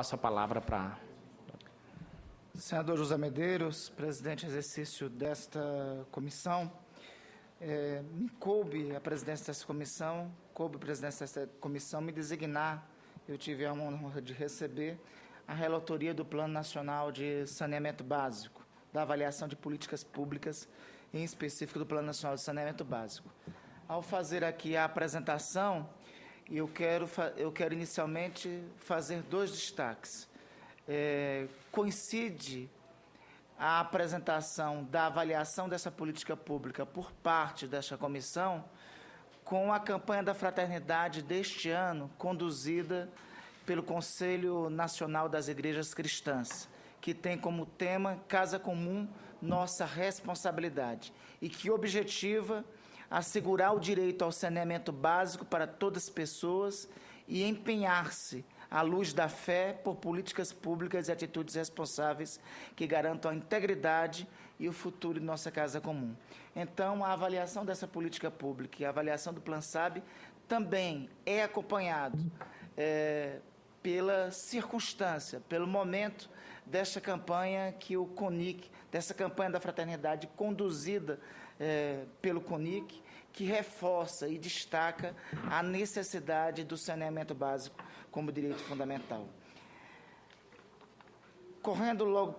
passo a palavra para... Senador José Medeiros, presidente em exercício desta comissão, me coube a presidência dessa comissão, me designar, eu tive a honra de receber a relatoria do Plano Nacional de Saneamento Básico, da avaliação de políticas públicas, em específico do Plano Nacional de Saneamento Básico. Ao fazer aqui a apresentação, eu quero inicialmente fazer dois destaques. Coincide a apresentação da avaliação dessa política pública por parte desta comissão com a campanha da fraternidade deste ano, conduzida pelo Conselho Nacional das Igrejas Cristãs, que tem como tema Casa Comum, Nossa Responsabilidade, e que objetiva assegurar o direito ao saneamento básico para todas as pessoas e empenhar-se à luz da fé por políticas públicas e atitudes responsáveis que garantam a integridade e o futuro de nossa casa comum. Então, a avaliação dessa política pública e a avaliação do PlanSab também é acompanhado pela circunstância, pelo momento desta campanha que o CONIC, dessa campanha da fraternidade conduzida pelo CONIC, que reforça e destaca a necessidade do saneamento básico como direito fundamental. Correndo logo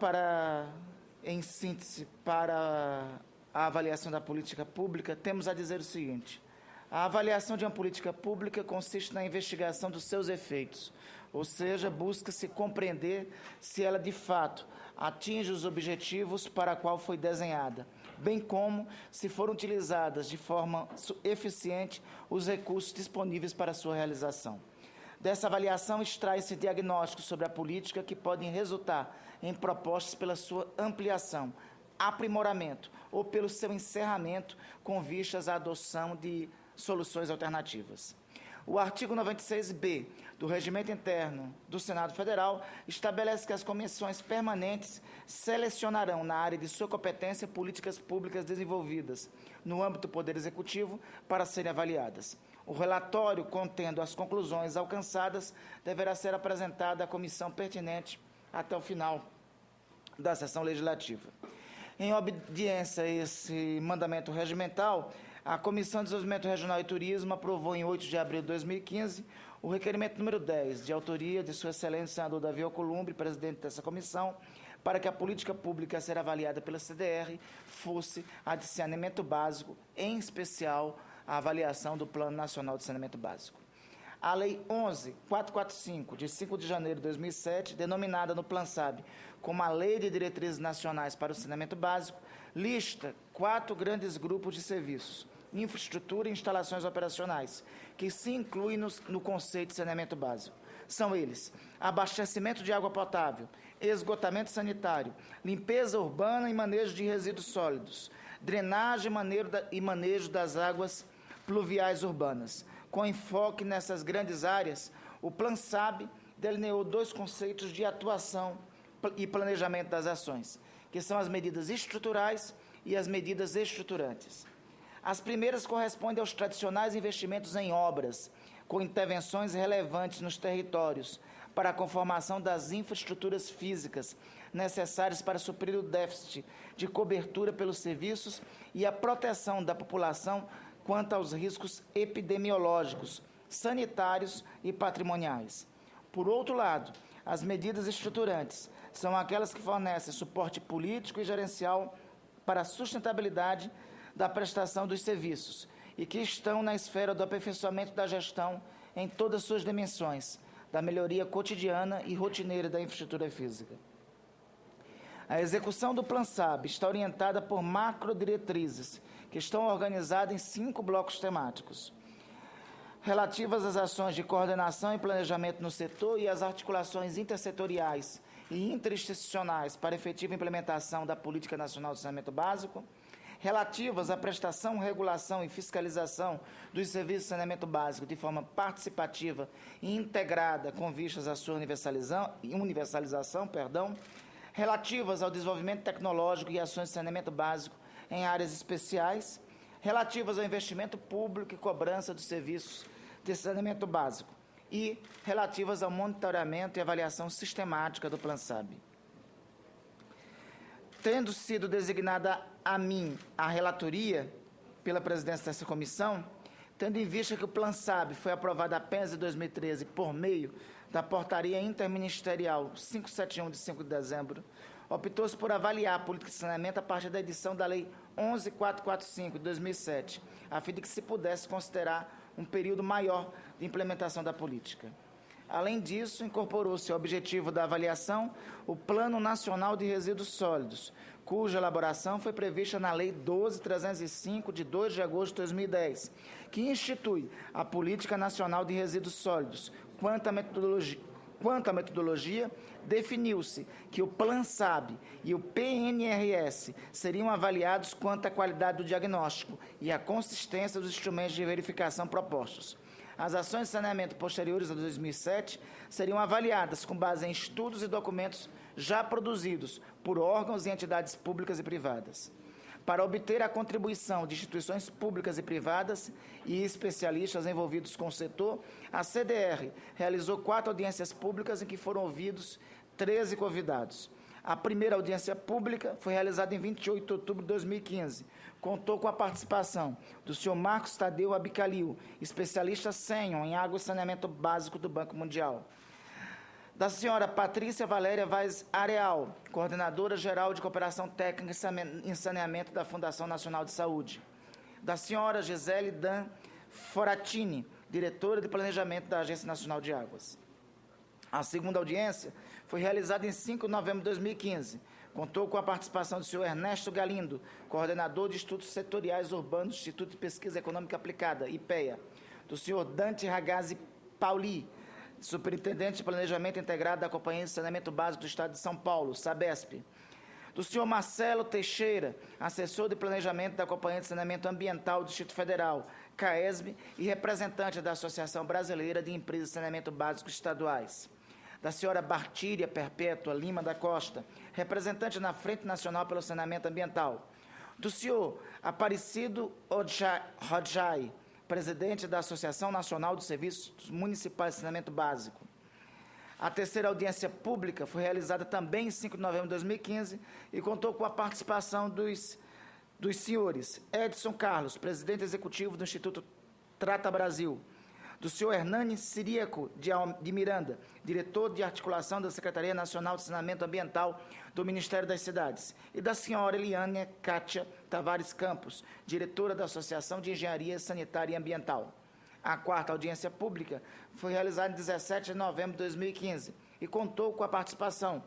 em síntese, para a avaliação da política pública, temos a dizer o seguinte: a avaliação de uma política pública consiste na investigação dos seus efeitos, ou seja, busca-se compreender se ela, de fato, atinge os objetivos para a qual foi desenhada, bem como se foram utilizadas de forma eficiente os recursos disponíveis para a sua realização. Dessa avaliação extrai-se diagnósticos sobre a política que podem resultar em propostas pela sua ampliação, aprimoramento ou pelo seu encerramento com vistas à adoção de soluções alternativas. O artigo 96b do Regimento Interno do Senado Federal estabelece que as comissões permanentes selecionarão, na área de sua competência, políticas públicas desenvolvidas no âmbito do Poder Executivo para serem avaliadas. O relatório, contendo as conclusões alcançadas, deverá ser apresentado à comissão pertinente até o final da sessão legislativa. Em obediência a esse mandamento regimental, a Comissão de Desenvolvimento Regional e Turismo aprovou em 8 de abril de 2015 o requerimento número 10, de autoria de Sua Excelência senador Davi Alcolumbre, presidente dessa comissão, para que a política pública a ser avaliada pela CDR fosse a de saneamento básico, em especial a avaliação do Plano Nacional de Saneamento Básico. A Lei 11.445, de 5 de janeiro de 2007, denominada no PlanSab como a Lei de Diretrizes Nacionais para o Saneamento Básico, lista 4 grandes grupos de serviços: infraestrutura e instalações operacionais, que se incluem no conceito de saneamento básico. São eles: abastecimento de água potável, esgotamento sanitário, limpeza urbana e manejo de resíduos sólidos, drenagem e manejo das águas pluviais urbanas. Com enfoque nessas grandes áreas, o PlanSab delineou 2 conceitos de atuação e planejamento das ações, que são as medidas estruturais e as medidas estruturantes. As primeiras correspondem aos tradicionais investimentos em obras, com intervenções relevantes nos territórios, para a conformação das infraestruturas físicas necessárias para suprir o déficit de cobertura pelos serviços e a proteção da população quanto aos riscos epidemiológicos, sanitários e patrimoniais. Por outro lado, as medidas estruturantes são aquelas que fornecem suporte político e gerencial para a sustentabilidade da prestação dos serviços e que estão na esfera do aperfeiçoamento da gestão em todas suas dimensões, da melhoria cotidiana e rotineira da infraestrutura física. A execução do PlanSab está orientada por macrodiretrizes, que estão organizadas em 5 blocos temáticos, relativas às ações de coordenação e planejamento no setor e às articulações intersetoriais e interinstitucionais para efetiva implementação da Política Nacional de Saneamento Básico, relativas à prestação, regulação e fiscalização dos serviços de saneamento básico de forma participativa e integrada com vistas à sua universalização, relativas ao desenvolvimento tecnológico e ações de saneamento básico em áreas especiais, relativas ao investimento público e cobrança dos serviços de saneamento básico, e relativas ao monitoramento e avaliação sistemática do PlanSAB. Tendo sido designada a mim a relatoria pela presidência dessa comissão, tendo em vista que o PlanSAB foi aprovado apenas em 2013 por meio da Portaria Interministerial 571, de 5 de dezembro, optou-se por avaliar a política de saneamento a partir da edição da Lei 11.445, de 2007, a fim de que se pudesse considerar um período maior de implementação da política. Além disso, incorporou-se ao objetivo da avaliação o Plano Nacional de Resíduos Sólidos, cuja elaboração foi prevista na Lei 12.305, de 2 de agosto de 2010, que institui a Política Nacional de Resíduos Sólidos. Quanto à metodologia, definiu-se que o PlanSAB e o PNRS seriam avaliados quanto à qualidade do diagnóstico e à consistência dos instrumentos de verificação propostos. As ações de saneamento posteriores a 2007 seriam avaliadas com base em estudos e documentos já produzidos por órgãos e entidades públicas e privadas. Para obter a contribuição de instituições públicas e privadas e especialistas envolvidos com o setor, a CDR realizou 4 audiências públicas em que foram ouvidos 13 convidados. A primeira audiência pública foi realizada em 28 de outubro de 2015. Contou com a participação do senhor Marcos Tadeu Abicalil, especialista sênior em água e saneamento básico do Banco Mundial. Da senhora Patrícia Valéria Vaz Areal, coordenadora geral de cooperação técnica em saneamento da Fundação Nacional de Saúde. Da senhora Gisele Dan Foratini, diretora de planejamento da Agência Nacional de Águas. A segunda audiência foi realizada em 5 de novembro de 2015. Contou com a participação do senhor Ernesto Galindo, coordenador de estudos setoriais urbanos do Instituto de Pesquisa Econômica Aplicada, IPEA. Do senhor Dante Ragazzi Pauli, superintendente de planejamento integrado da Companhia de Saneamento Básico do Estado de São Paulo, SABESP. Do senhor Marcelo Teixeira, assessor de planejamento da Companhia de Saneamento Ambiental do Distrito Federal, CAESB, e representante da Associação Brasileira de Empresas de Saneamento Básico Estaduais. Da senhora Bartíria Perpétua Lima da Costa, representante na Frente Nacional pelo Saneamento Ambiental. Do senhor Aparecido Rodjai, presidente da Associação Nacional dos Serviços Municipais de Saneamento Básico. A terceira audiência pública foi realizada também em 5 de novembro de 2015 e contou com a participação dos senhores Edson Carlos, presidente executivo do Instituto Trata Brasil, do senhor Hernani Ciríaco de Miranda, diretor de articulação da Secretaria Nacional de Saneamento Ambiental do Ministério das Cidades, e da senhora Eliane Kátia Tavares Campos, diretora da Associação de Engenharia Sanitária e Ambiental. A quarta audiência pública foi realizada em 17 de novembro de 2015 e contou com a participação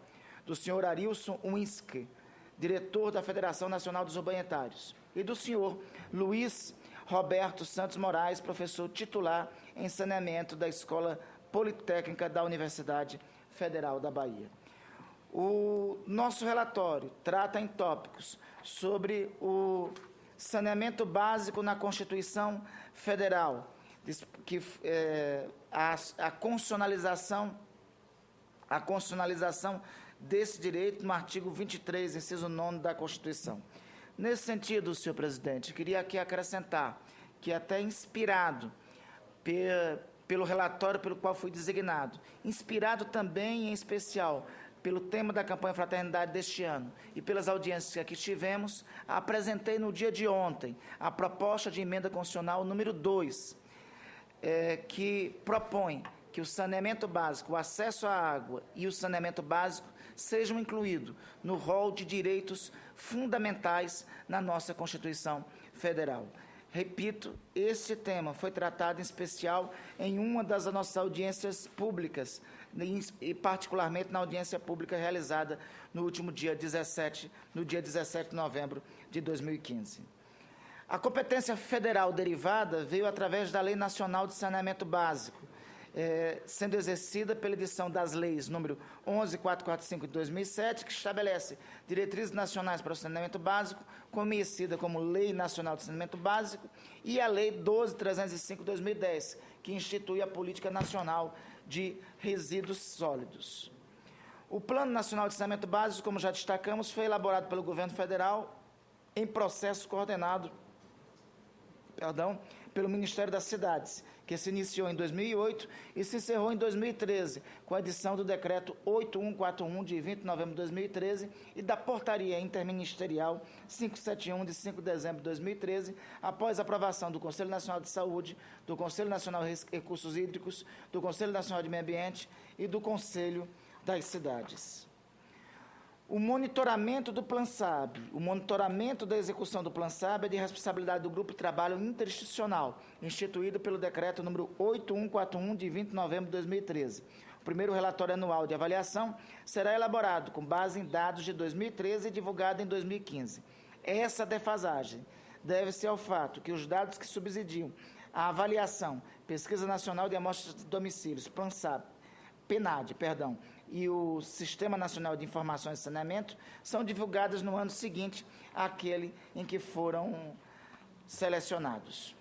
do senhor Arilson Winski, diretor da Federação Nacional dos Urbanetários, e do senhor Luiz Roberto Santos Moraes, professor titular em saneamento da Escola Politécnica da Universidade Federal da Bahia. O nosso relatório trata em tópicos sobre o saneamento básico na Constituição Federal, a constitucionalização desse direito no artigo 23, inciso 9 da Constituição. Nesse sentido, senhor presidente, queria aqui acrescentar que, até inspirado pelo relatório pelo qual fui designado, inspirado também, em especial, pelo tema da campanha Fraternidade deste ano e pelas audiências que aqui tivemos, apresentei no dia de ontem a proposta de emenda constitucional número 2, que propõe que o saneamento básico, o acesso à água e o saneamento básico sejam incluídos no rol de direitos fundamentais na nossa Constituição Federal. Repito, este tema foi tratado em especial em uma das nossas audiências públicas, e particularmente na audiência pública realizada no último dia 17 de novembro de 2015. A competência federal derivada veio através da Lei Nacional de Saneamento Básico, sendo exercida pela edição das leis número 11.445 de 2007, que estabelece diretrizes nacionais para o saneamento básico, conhecida como Lei Nacional de Saneamento Básico, e a Lei 12.305 de 2010, que institui a Política Nacional de Resíduos Sólidos. O Plano Nacional de Saneamento Básico, como já destacamos, foi elaborado pelo Governo Federal em processo coordenado pelo Ministério das Cidades, que se iniciou em 2008 e se encerrou em 2013, com a edição do Decreto 8141, de 20 de novembro de 2013, e da Portaria Interministerial 571, de 5 de dezembro de 2013, após a aprovação do Conselho Nacional de Saúde, do Conselho Nacional de Recursos Hídricos, do Conselho Nacional de Meio Ambiente e do Conselho das Cidades. O monitoramento do PlanSAB, o monitoramento da execução do PlanSAB é de responsabilidade do Grupo de Trabalho Interinstitucional, instituído pelo Decreto número 8141, de 20 de novembro de 2013. O primeiro relatório anual de avaliação será elaborado com base em dados de 2013 e divulgado em 2015. Essa defasagem deve-se ao fato que os dados que subsidiam a avaliação, Pesquisa Nacional de Amostras de Domicílios, PNAD, e o Sistema Nacional de Informações e Saneamento são divulgadas no ano seguinte àquele em que foram selecionados.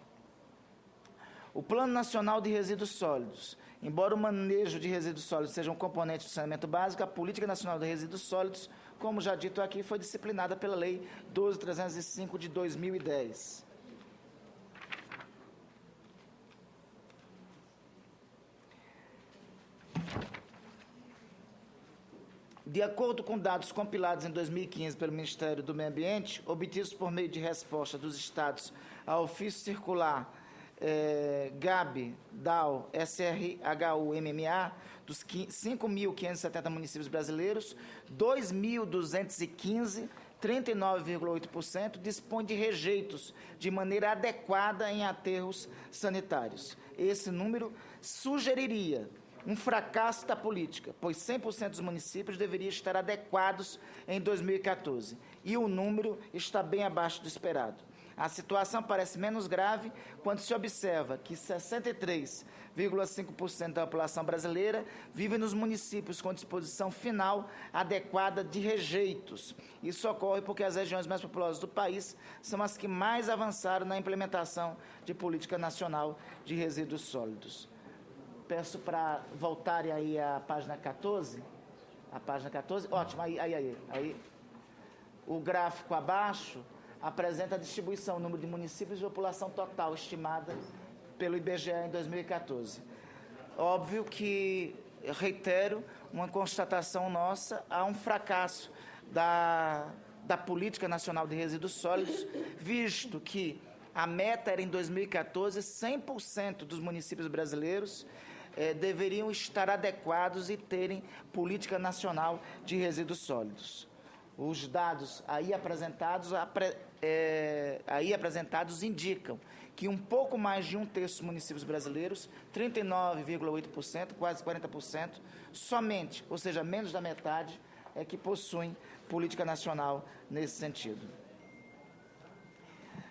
O Plano Nacional de Resíduos Sólidos. Embora o manejo de resíduos sólidos seja um componente do saneamento básico, a Política Nacional de Resíduos Sólidos, como já dito aqui, foi disciplinada pela Lei 12.305 de 2010. De acordo com dados compilados em 2015 pelo Ministério do Meio Ambiente, obtidos por meio de resposta dos estados ao ofício circular GAB, DAO, SRHU, MMA, dos 5.570 municípios brasileiros, 2.215, 39,8%, dispõe de rejeitos de maneira adequada em aterros sanitários. Esse número sugeriria um fracasso da política, pois 100% dos municípios deveriam estar adequados em 2014, e o número está bem abaixo do esperado. A situação parece menos grave quando se observa que 63,5% da população brasileira vive nos municípios com disposição final adequada de rejeitos. Isso ocorre porque as regiões mais populosas do país são as que mais avançaram na implementação de política nacional de resíduos sólidos. Peço para voltarem aí à página 14. A página 14, ótimo, aí. O gráfico abaixo apresenta a distribuição, o número de municípios e população total estimada pelo IBGE em 2014. Óbvio que, reitero, uma constatação nossa, há um fracasso da Política Nacional de Resíduos Sólidos, visto que a meta era, em 2014, 100% dos municípios brasileiros deveriam estar adequados e terem política nacional de resíduos sólidos. Os dados aí apresentados indicam que um pouco mais de um terço dos municípios brasileiros, 39,8%, quase 40%, somente, ou seja, menos da metade, é que possuem política nacional nesse sentido.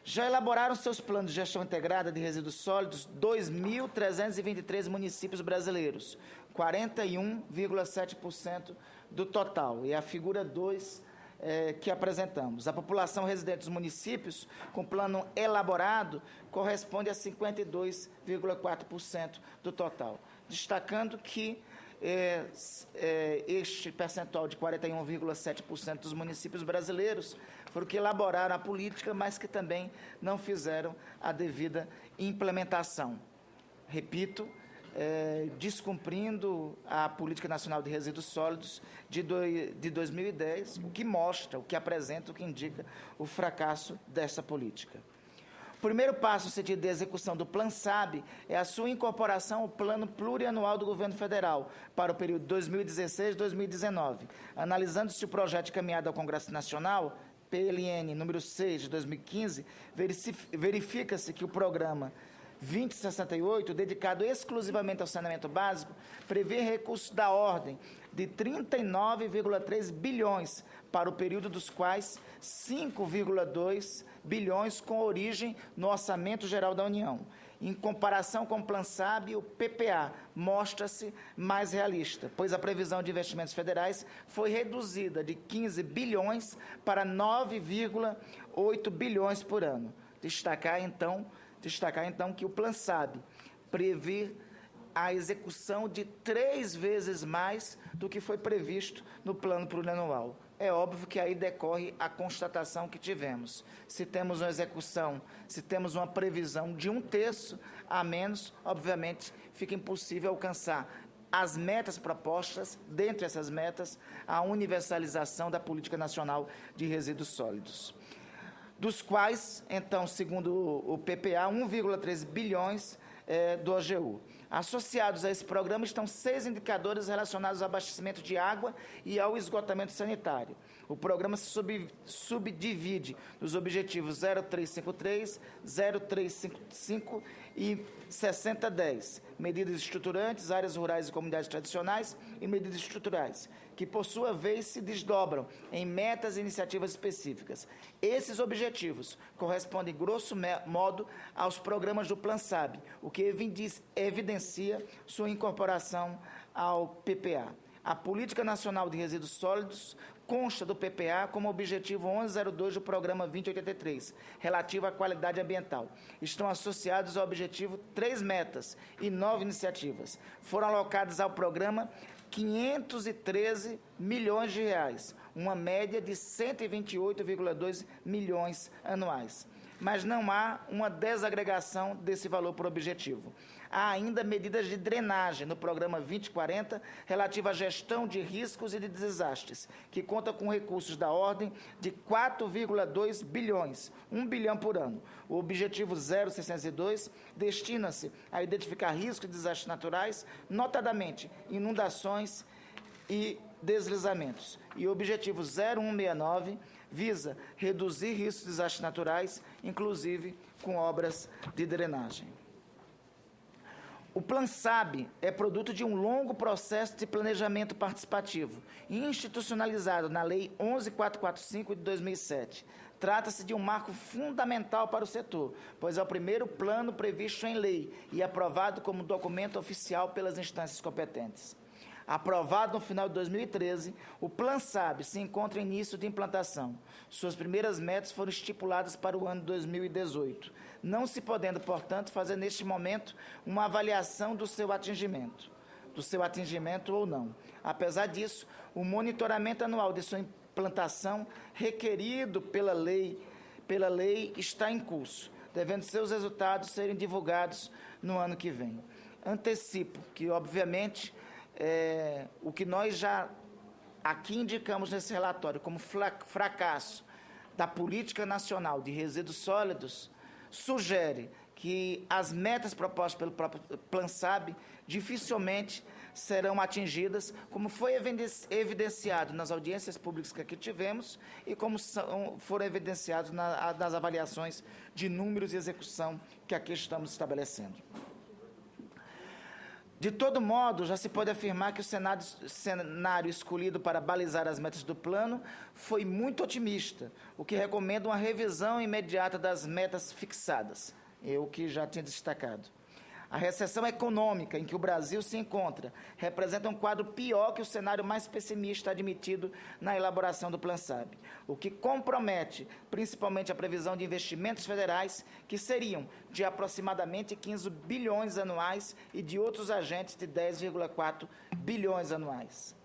Já elaboraram seus planos de gestão integrada de resíduos sólidos 2.323 municípios brasileiros, 41,7% do total. E a figura 2 que apresentamos. A população residente dos municípios com plano elaborado corresponde a 52,4% do total. Destacando que este percentual de 41,7% dos municípios brasileiros foram que elaboraram a política, mas que também não fizeram a devida implementação. Repito, descumprindo a Política Nacional de Resíduos Sólidos de 2010, o que mostra, o que apresenta, o que indica o fracasso dessa política. O primeiro passo no sentido de execução do PlanSAB é a sua incorporação ao Plano Plurianual do Governo Federal para o período 2016-2019. Analisando-se o projeto encaminhado ao Congresso Nacional, PLN número 6 de 2015, verifica-se que o programa 2068, dedicado exclusivamente ao saneamento básico, prevê recursos da ordem de 39,3 bilhões para o período, dos quais 5,2 bilhões com origem no Orçamento Geral da União. Em comparação com o PlanSAB, o PPA mostra-se mais realista, pois a previsão de investimentos federais foi reduzida de 15 bilhões para 9,8 bilhões por ano. Destacar, então, que o PlanSAB prevê a execução de 3 vezes mais do que foi previsto no plano plurianual. é óbvio que aí decorre a constatação que tivemos. Se temos uma execução, se temos uma previsão de 1/3 a menos, obviamente fica impossível alcançar as metas propostas, dentre essas metas, a universalização da Política Nacional de Resíduos Sólidos, dos quais, então, segundo o PPA, 1,3 bilhões do OGU. Associados a esse programa estão 6 indicadores relacionados ao abastecimento de água e ao esgotamento sanitário. O programa se subdivide nos objetivos 0353, 0355 e 6010, medidas estruturantes, áreas rurais e comunidades tradicionais e medidas estruturais, que, por sua vez, se desdobram em metas e iniciativas específicas. Esses objetivos correspondem, grosso modo, aos programas do PlanSab, o que evidencia sua incorporação ao PPA. A Política Nacional de Resíduos Sólidos consta do PPA como objetivo 1102 do Programa 2083, relativo à qualidade ambiental. Estão associados ao objetivo 3 metas e 9 iniciativas. Foram alocadas ao programa 513 milhões de reais, uma média de 128,2 milhões anuais. Mas não há uma desagregação desse valor por objetivo. Há ainda medidas de drenagem no programa 2040, relativo à gestão de riscos e de desastres, que conta com recursos da ordem de 4,2 bilhões, 1 bilhão por ano. O objetivo 0602 destina-se a identificar riscos de desastres naturais, notadamente inundações e deslizamentos. E o objetivo 0169 visa reduzir riscos de desastres naturais, inclusive com obras de drenagem. O PlanSab é produto de um longo processo de planejamento participativo, institucionalizado na Lei 11.445 de 2007. Trata-se de um marco fundamental para o setor, pois é o primeiro plano previsto em lei e aprovado como documento oficial pelas instâncias competentes. Aprovado no final de 2013, o PlanSab se encontra em início de implantação. Suas primeiras metas foram estipuladas para o ano de 2018, não se podendo, portanto, fazer neste momento uma avaliação do seu atingimento ou não. Apesar disso, o monitoramento anual de sua implantação, requerido pela lei, está em curso, devendo seus resultados serem divulgados no ano que vem. Antecipo que, obviamente, o que nós já aqui indicamos nesse relatório como fracasso da Política Nacional de Resíduos Sólidos sugere que as metas propostas pelo próprio PlanSab dificilmente serão atingidas, como foi evidenciado nas audiências públicas que aqui tivemos e como foram evidenciados nas avaliações de números e execução que aqui estamos estabelecendo. De todo modo, já se pode afirmar que o cenário escolhido para balizar as metas do plano foi muito otimista, o que recomenda uma revisão imediata das metas fixadas, o que já tinha destacado. A recessão econômica em que o Brasil se encontra representa um quadro pior que o cenário mais pessimista admitido na elaboração do PlanSab, o que compromete principalmente a previsão de investimentos federais, que seriam de aproximadamente 15 bilhões anuais e de outros agentes de 10,4 bilhões anuais.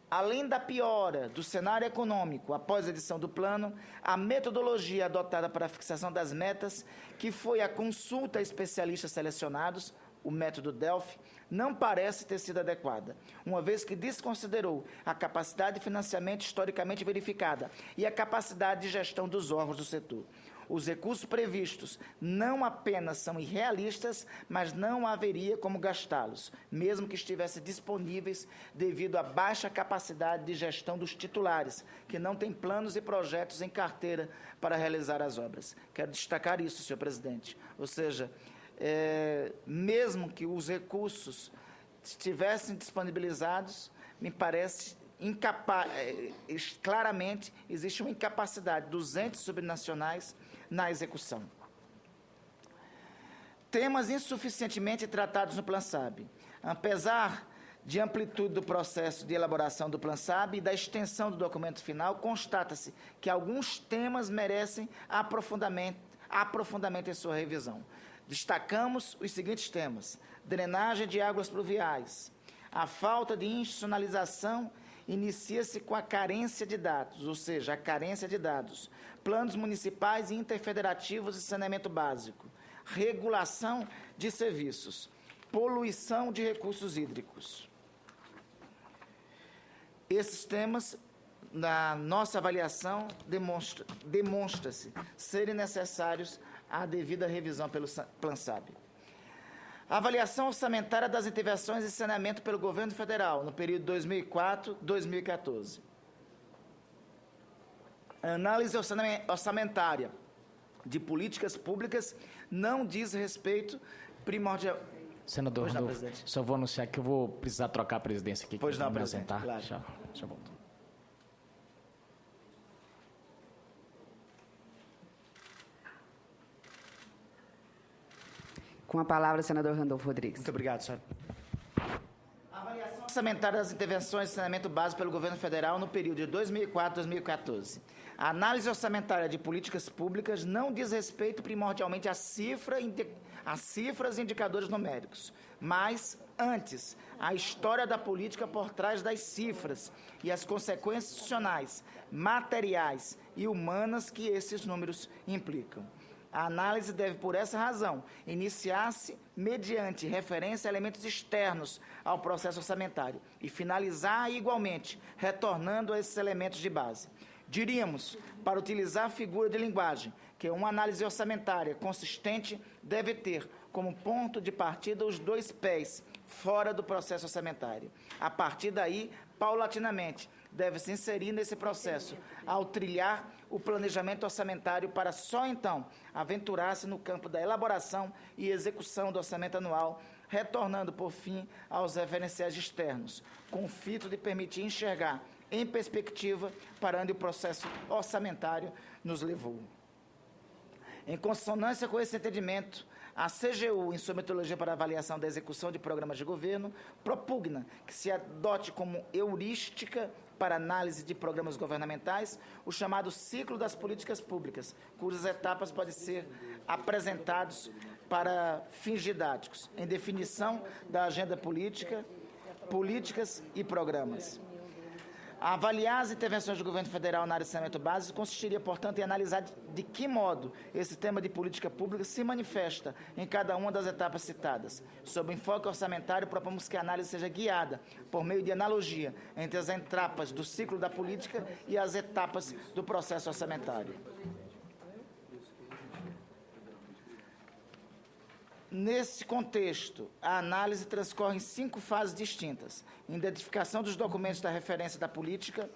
Além da piora do cenário econômico após a edição do plano, a metodologia adotada para a fixação das metas, que foi a consulta a especialistas selecionados, o método Delphi, não parece ter sido adequada, uma vez que desconsiderou a capacidade de financiamento historicamente verificada e a capacidade de gestão dos órgãos do setor. Os recursos previstos não apenas são irrealistas, mas não haveria como gastá-los, mesmo que estivessem disponíveis devido à baixa capacidade de gestão dos titulares, que não têm planos e projetos em carteira para realizar as obras. Quero destacar isso, senhor presidente. Ou seja, mesmo que os recursos estivessem disponibilizados, me parece claramente existe uma incapacidade dos entes subnacionais na execução. Temas insuficientemente tratados no PlanSab. Apesar de amplitude do processo de elaboração do PlanSab e da extensão do documento final, constata-se que alguns temas merecem aprofundamento em sua revisão. Destacamos os seguintes temas: drenagem de águas pluviais, a falta de institucionalização inicia-se com a carência de dados, ou seja, a carência de dados, planos municipais e interfederativos de saneamento básico, regulação de serviços, poluição de recursos hídricos. Esses temas, na nossa avaliação, demonstra-se serem necessários à devida revisão pelo PlanSAB. A avaliação orçamentária das intervenções em saneamento pelo governo federal no período 2004-2014. A análise orçamentária de políticas públicas não diz respeito primordial. Senador Randolfo, só vou anunciar que eu vou precisar trocar a presidência aqui. Pois não, presidente, claro. Já volto. Com a palavra, senador Randolfo Rodrigues. Muito obrigado, senhor. A avaliação orçamentária das intervenções de saneamento básico pelo governo federal no período de 2004 a 2014. A análise orçamentária de políticas públicas não diz respeito primordialmente às cifras e indicadores numéricos, mas, antes, à história da política por trás das cifras e as consequências institucionais, materiais e humanas que esses números implicam. A análise deve, por essa razão, iniciar-se mediante referência a elementos externos ao processo orçamentário e finalizar igualmente, retornando a esses elementos de base. Diríamos, para utilizar a figura de linguagem, que uma análise orçamentária consistente deve ter como ponto de partida os dois pés fora do processo orçamentário. A partir daí, paulatinamente, deve se inserir nesse processo, ao trilhar o planejamento orçamentário para só então aventurar-se no campo da elaboração e execução do orçamento anual, retornando, por fim, aos referenciais externos, com o fito de permitir enxergar em perspectiva para onde o processo orçamentário nos levou. Em consonância com esse entendimento, a CGU, em sua metodologia para avaliação da execução de programas de governo, propugna que se adote como heurística para análise de programas governamentais o chamado ciclo das políticas públicas, cujas etapas podem ser apresentadas para fins didáticos, em definição da agenda política, políticas e programas. Avaliar as intervenções do governo federal na área de saneamento básico consistiria, portanto, em analisar de que modo esse tema de política pública se manifesta em cada uma das etapas citadas. Sob o enfoque orçamentário, propomos que a análise seja guiada por meio de analogia entre as etapas do ciclo da política e as etapas do processo orçamentário. Nesse contexto, a análise transcorre em 5 fases distintas: identificação dos documentos da referência da política,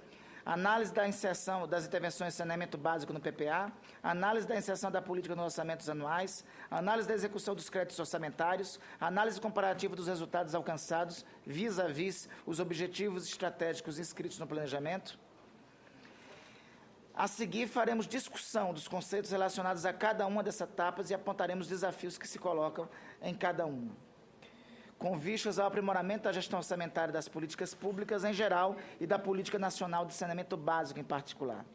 análise da inserção das intervenções de saneamento básico no PPA, análise da inserção da política nos orçamentos anuais, análise da execução dos créditos orçamentários, análise comparativa dos resultados alcançados vis-à-vis os objetivos estratégicos inscritos no planejamento. A seguir, faremos discussão dos conceitos relacionados a cada uma dessas etapas e apontaremos desafios que se colocam em cada uma, com vistas ao aprimoramento da gestão orçamentária das políticas públicas em geral e da política nacional de saneamento básico em particular.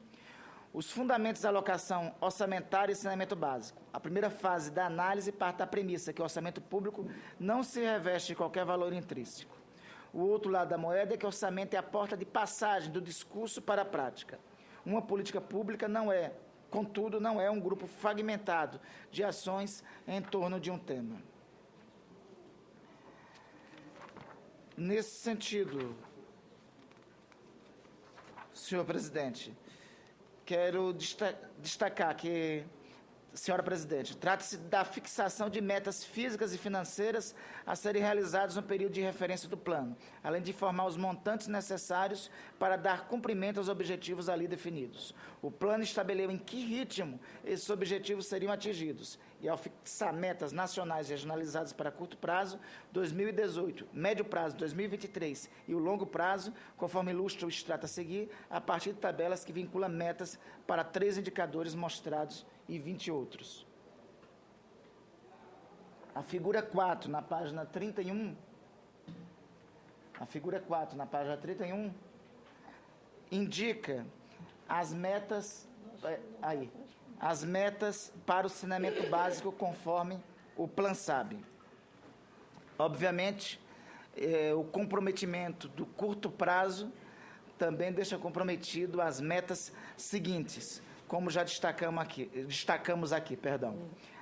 Os fundamentos da alocação orçamentária e saneamento básico. A primeira fase da análise parte da premissa que o orçamento público não se reveste de qualquer valor intrínseco. O outro lado da moeda é que o orçamento é a porta de passagem do discurso para a prática. Uma política pública contudo, não é um grupo fragmentado de ações em torno de um tema. Nesse sentido, senhor presidente, quero destacar que, senhora presidente, trata-se da fixação de metas físicas e financeiras a serem realizadas no período de referência do plano, além de informar os montantes necessários para dar cumprimento aos objetivos ali definidos. O plano estabeleceu em que ritmo esses objetivos seriam atingidos e, ao fixar metas nacionais regionalizadas para curto prazo, 2018, médio prazo, 2023 e o longo prazo, conforme ilustra o extrato a seguir, a partir de tabelas que vinculam metas para 3 indicadores mostrados e 20 outros. A figura 4, na página 31, indica as metas, as metas para o saneamento básico conforme o PlanSAB. Obviamente, o comprometimento do curto prazo também deixa comprometido as metas seguintes, como já destacamos aqui.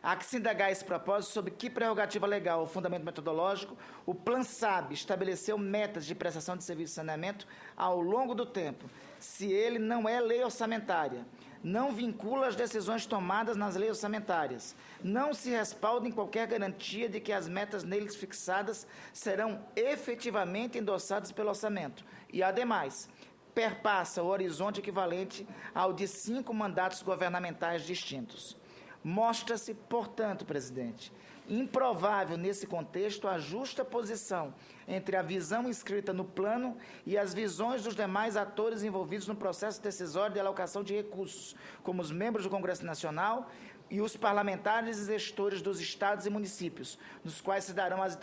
Há que se indagar esse propósito sobre que prerrogativa legal ou fundamento metodológico o PLAN-SAB estabeleceu metas de prestação de serviço de saneamento ao longo do tempo, se ele não é lei orçamentária, não vincula as decisões tomadas nas leis orçamentárias, não se respalda em qualquer garantia de que as metas neles fixadas serão efetivamente endossadas pelo orçamento e, ademais, perpassa o horizonte equivalente ao de 5 mandatos governamentais distintos. Mostra-se, portanto, presidente, improvável nesse contexto a justa posição entre a visão inscrita no plano e as visões dos demais atores envolvidos no processo decisório de alocação de recursos, como os membros do Congresso Nacional e os parlamentares e gestores dos estados e municípios, nos quais se darão as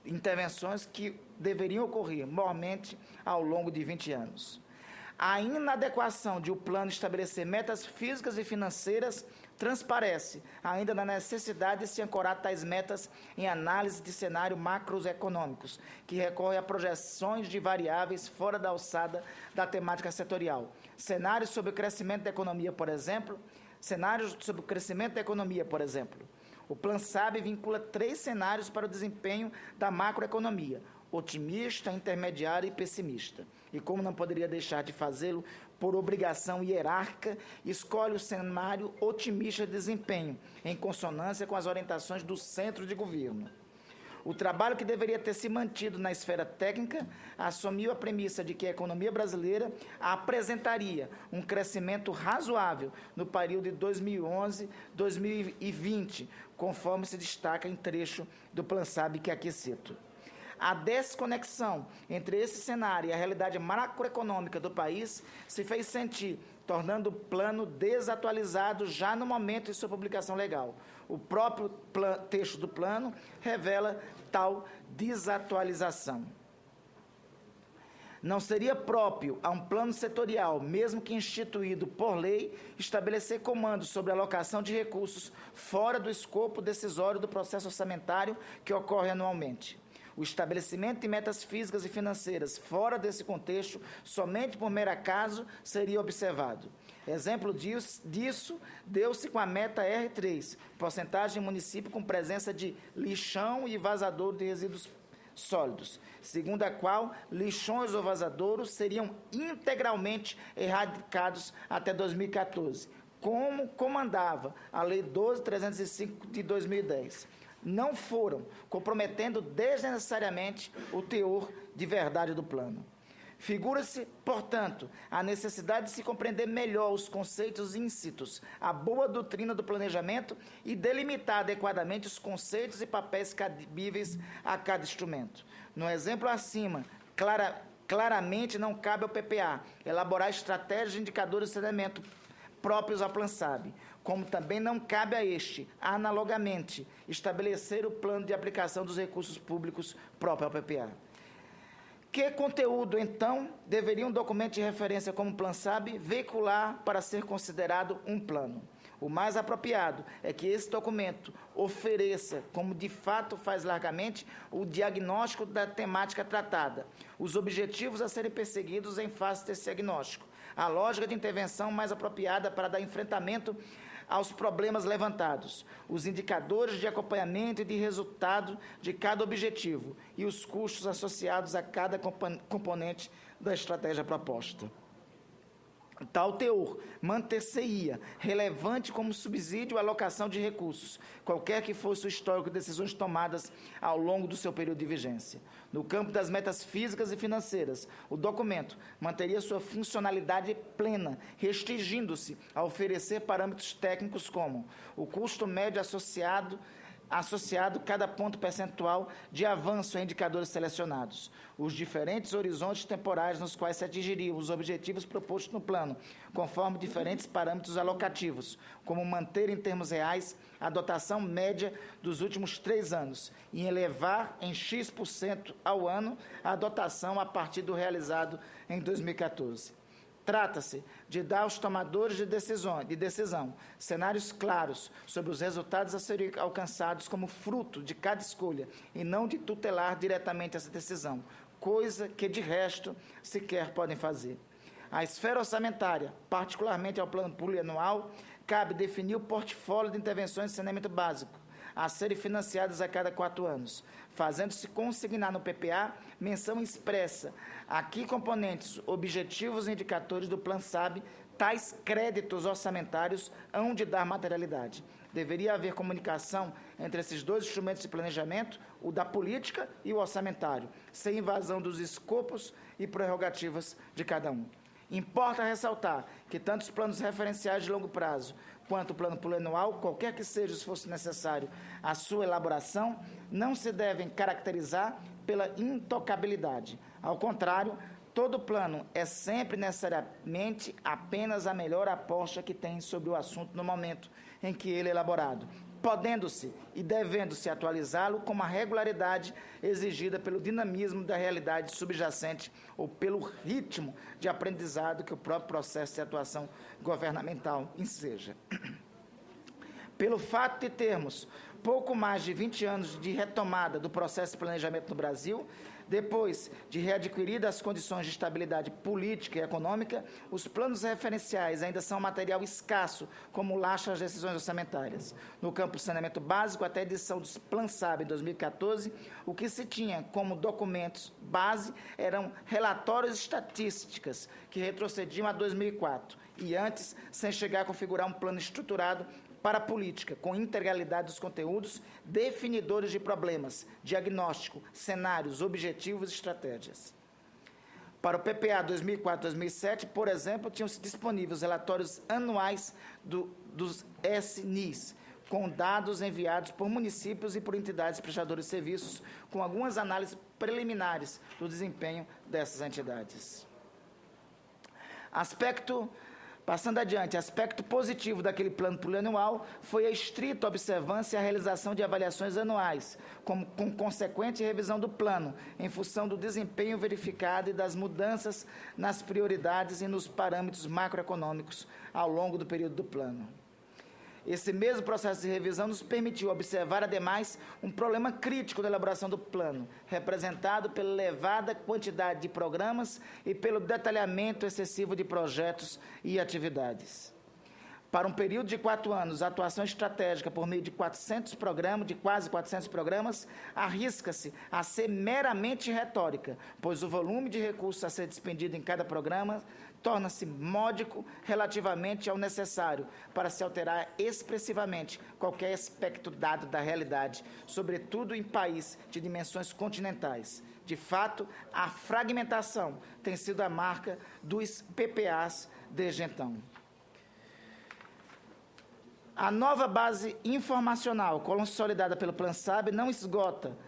intervenções que deveriam ocorrer, mormente, ao longo de 20 anos. A inadequação de o plano estabelecer metas físicas e financeiras transparece ainda na necessidade de se ancorar tais metas em análise de cenários macroeconômicos, que recorre a projeções de variáveis fora da alçada da temática setorial. Cenários sobre o crescimento da economia, por exemplo. O PLAN-SAB vincula 3 cenários para o desempenho da macroeconomia: otimista, intermediário e pessimista. E como não poderia deixar de fazê-lo, por obrigação hierárquica, escolhe o cenário otimista de desempenho, em consonância com as orientações do centro de governo. O trabalho que deveria ter se mantido na esfera técnica assumiu a premissa de que a economia brasileira apresentaria um crescimento razoável no período de 2011-2020, conforme se destaca em trecho do PLAN-SAB que aqui cito. A desconexão entre esse cenário e a realidade macroeconômica do país se fez sentir, tornando o plano desatualizado já no momento de sua publicação legal. O próprio texto do plano revela tal desatualização. Não seria próprio a um plano setorial, mesmo que instituído por lei, estabelecer comandos sobre a alocação de recursos fora do escopo decisório do processo orçamentário que ocorre anualmente. O estabelecimento de metas físicas e financeiras fora desse contexto, somente por mero acaso, seria observado. Exemplo disso deu-se com a meta R3, porcentagem de município com presença de lixão e vazador de resíduos sólidos, segundo a qual lixões ou vazadouros seriam integralmente erradicados até 2014, como comandava a Lei 12.305 de 2010. Não foram, comprometendo desnecessariamente o teor de verdade do plano. Figura-se, portanto, a necessidade de se compreender melhor os conceitos íncitos, a boa doutrina do planejamento e delimitar adequadamente os conceitos e papéis cabíveis a cada instrumento. No exemplo acima, claramente não cabe ao PPA elaborar estratégias de indicadores de saneamento próprios ao PLAN-SAB, como também não cabe a este, analogamente, estabelecer o plano de aplicação dos recursos públicos próprio ao PPA. Que conteúdo, então, deveria um documento de referência como o PLAN-SAB veicular para ser considerado um plano? O mais apropriado é que esse documento ofereça, como de fato faz largamente, o diagnóstico da temática tratada, os objetivos a serem perseguidos em face desse diagnóstico, a lógica de intervenção mais apropriada para dar enfrentamento aos problemas levantados, os indicadores de acompanhamento e de resultado de cada objetivo e os custos associados a cada componente da estratégia proposta. Tal teor manter-se-ia relevante como subsídio à alocação de recursos, qualquer que fosse o histórico de decisões tomadas ao longo do seu período de vigência. No campo das metas físicas e financeiras, o documento manteria sua funcionalidade plena, restringindo-se a oferecer parâmetros técnicos como o custo médio associado cada ponto percentual de avanço em indicadores selecionados, os diferentes horizontes temporais nos quais se atingiriam os objetivos propostos no plano, conforme diferentes parâmetros alocativos, como manter em termos reais a dotação média dos últimos 3 anos e elevar em X% ao ano a dotação a partir do realizado em 2014. Trata-se de dar aos tomadores de decisão cenários claros sobre os resultados a serem alcançados como fruto de cada escolha e não de tutelar diretamente essa decisão, coisa que, de resto, sequer podem fazer. À esfera orçamentária, particularmente ao plano plurianual, cabe definir o portfólio de intervenções de saneamento básico, a serem financiadas a cada 4 anos, fazendo-se consignar no PPA menção expressa a que componentes, objetivos e indicadores do Plano SAB tais créditos orçamentários hão de dar materialidade. Deveria haver comunicação entre esses dois instrumentos de planejamento, o da política e o orçamentário, sem invasão dos escopos e prerrogativas de cada um. Importa ressaltar que tanto os planos referenciais de longo prazo quanto o plano plurianual, qualquer que seja o esforço necessário à sua elaboração, não se devem caracterizar pela intocabilidade. Ao contrário, todo plano é sempre necessariamente apenas a melhor aposta que tem sobre o assunto no momento em que ele é elaborado, podendo-se e devendo-se atualizá-lo com uma regularidade exigida pelo dinamismo da realidade subjacente ou pelo ritmo de aprendizado que o próprio processo de atuação governamental enseja. Pelo fato de termos pouco mais de 20 anos de retomada do processo de planejamento no Brasil, depois de readquiridas as condições de estabilidade política e econômica, os planos referenciais ainda são material escasso, como lastro às decisões orçamentárias. No campo do saneamento básico, até a edição do Plan SAB em 2014, o que se tinha como documentos base eram relatórios estatísticas que retrocediam a 2004, e antes, sem chegar a configurar um plano estruturado para a política, com integralidade dos conteúdos, definidores de problemas, diagnóstico, cenários, objetivos e estratégias. Para o PPA 2004-2007, por exemplo, tinham-se disponíveis relatórios anuais dos SNIs, com dados enviados por municípios e por entidades prestadoras de serviços, com algumas análises preliminares do desempenho dessas entidades. Passando adiante, aspecto positivo daquele plano plurianual foi a estrita observância e a realização de avaliações anuais, com consequente revisão do plano, em função do desempenho verificado e das mudanças nas prioridades e nos parâmetros macroeconômicos ao longo do período do plano. Esse mesmo processo de revisão nos permitiu observar, ademais, um problema crítico da elaboração do plano, representado pela elevada quantidade de programas e pelo detalhamento excessivo de projetos e atividades. Para um período de 4 anos, a atuação estratégica por meio de quase 400 programas, arrisca-se a ser meramente retórica, pois o volume de recursos a ser despendido em cada programa torna-se módico relativamente ao necessário para se alterar expressivamente qualquer aspecto dado da realidade, sobretudo em países de dimensões continentais. De fato, a fragmentação tem sido a marca dos PPAs desde então. A nova base informacional consolidada pelo Plan SAB não esgota,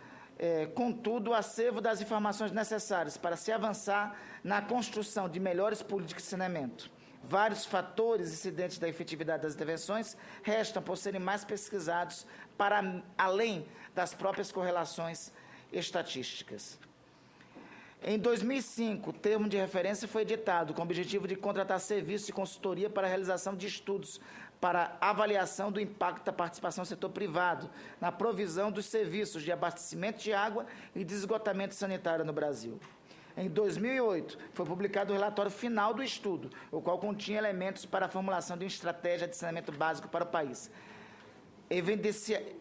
contudo, o acervo das informações necessárias para se avançar na construção de melhores políticas de saneamento. Vários fatores incidentes da efetividade das intervenções restam por serem mais pesquisados para além das próprias correlações estatísticas. Em 2005, o termo de referência foi editado com o objetivo de contratar serviços de consultoria para a realização de estudos para avaliação do impacto da participação do setor privado na provisão dos serviços de abastecimento de água e de esgotamento sanitário no Brasil. Em 2008, foi publicado o relatório final do estudo, o qual continha elementos para a formulação de uma estratégia de saneamento básico para o país.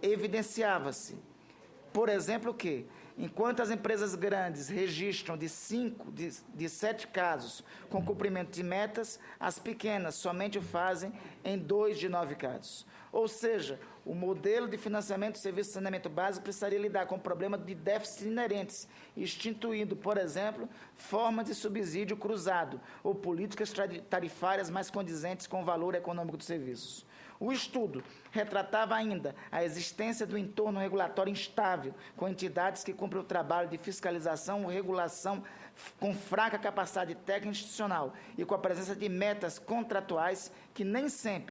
Evidenciava-se, por exemplo, que, enquanto as empresas grandes registram de 7 casos com cumprimento de metas, as pequenas somente o fazem em 2 de 9 casos. Ou seja, o modelo de financiamento do serviço de saneamento básico precisaria lidar com o problema de déficits inerentes, instituindo, por exemplo, formas de subsídio cruzado ou políticas tarifárias mais condizentes com o valor econômico dos serviços. O estudo retratava ainda a existência do entorno regulatório instável, com entidades que cumprem o trabalho de fiscalização ou regulação com fraca capacidade técnica institucional e com a presença de metas contratuais que nem sempre